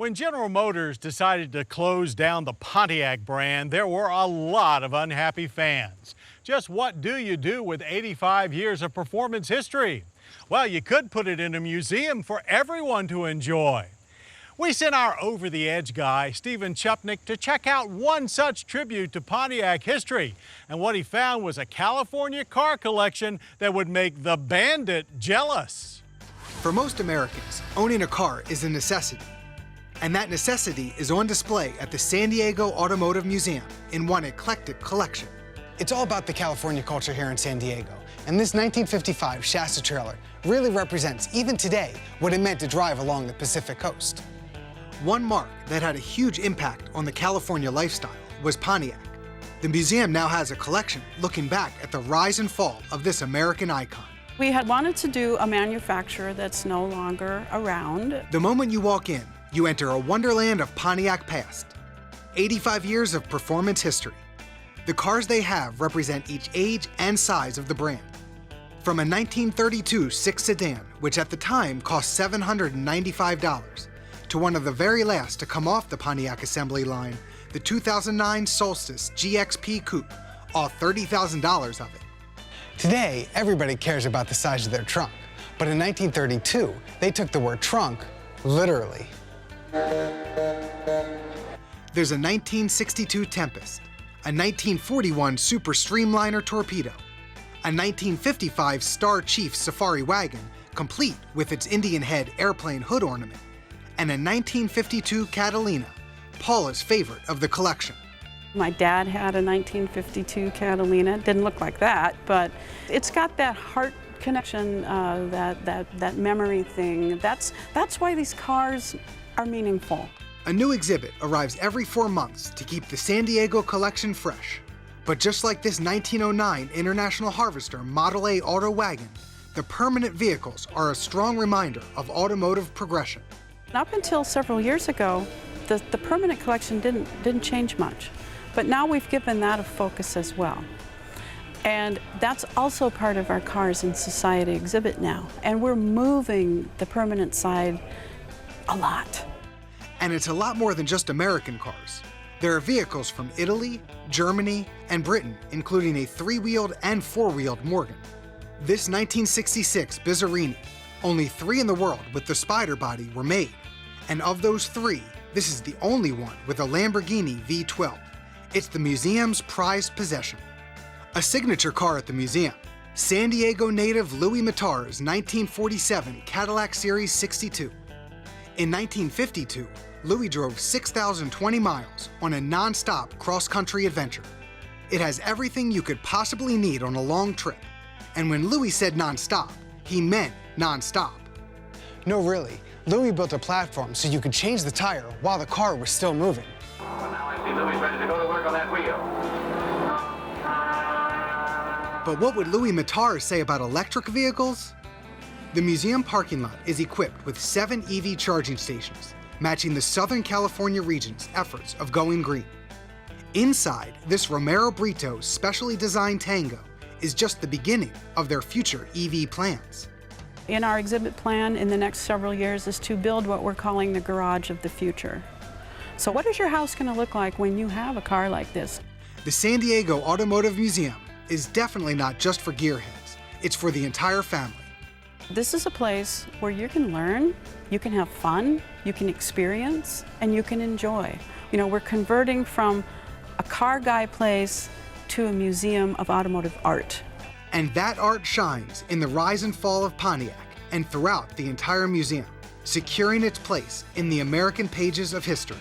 When General Motors decided to close down the Pontiac brand, there were a lot of unhappy fans. Just what do you do with 85 years of performance history? Well, you could put it in a museum for everyone to enjoy. We sent our over-the-edge guy, Stephen Chupnick, to check out one such tribute to Pontiac history. And what he found was a California car collection that would make the bandit jealous. For most Americans, owning a car is a necessity. And that necessity is on display at the San Diego Automotive Museum in one eclectic collection. It's all about the California culture here in San Diego. And this 1955 Shasta trailer really represents, even today, what it meant to drive along the Pacific coast. One mark that had a huge impact on the California lifestyle was Pontiac. The museum now has a collection looking back at the rise and fall of this American icon. We had wanted to do a manufacturer that's no longer around. The moment you walk in, you enter a wonderland of Pontiac past. 85 years of performance history. The cars they have represent each age and size of the brand. From a 1932 six sedan, which at the time cost $795, to one of the very last to come off the Pontiac assembly line, the 2009 Solstice GXP Coupe, all $30,000 of it. Today, everybody cares about the size of their trunk. But in 1932, they took the word trunk literally. There's a 1962 Tempest, a 1941 Super Streamliner Torpedo, a 1955 Star Chief Safari Wagon, complete with its Indian head airplane hood ornament, and a 1952 Catalina, Paula's favorite of the collection. My dad had a 1952 Catalina. Didn't look like that, but it's got that heart connection, that memory thing. That's why these cars are meaningful. A new exhibit arrives every 4 months to keep the San Diego collection fresh. But just like this 1909 International Harvester Model A auto wagon, the permanent vehicles are a strong reminder of automotive progression. Up until several years ago, the permanent collection didn't change much. But now we've given that a focus as well. And that's also part of our Cars in Society exhibit now. And we're moving the permanent side a lot. And it's a lot more than just American cars. There are vehicles from Italy, Germany, and Britain, including a 3-wheeled and 4-wheeled Morgan. This 1966 Bizzarini, only 3 in the world with the Spider body were made. And of those 3, this is the only one with a Lamborghini V12. It's the museum's prized possession. A signature car at the museum, San Diego native Louis Matar's 1947 Cadillac Series 62. In 1952, Louis drove 6,020 miles on a non-stop cross-country adventure. It has everything you could possibly need on a long trip. And when Louis said non-stop, he meant non-stop. No, really. Louis built a platform so you could change the tire while the car was still moving. Well, now I see Louis ready to go to work on that wheel. But what would Louis Matar say about electric vehicles? The museum parking lot is equipped with 7 EV charging stations, matching the Southern California region's efforts of going green. Inside, this Romero Brito specially designed Tango is just the beginning of their future EV plans. In our exhibit plan in the next several years is to build what we're calling the garage of the future. So what is your house going to look like when you have a car like this? The San Diego Automotive Museum is definitely not just for gearheads. It's for the entire family. This is a place where you can learn, you can have fun, you can experience, and you can enjoy. You know, we're converting from a car guy place to a museum of automotive art. And that art shines in the rise and fall of Pontiac and throughout the entire museum, securing its place in the American pages of history.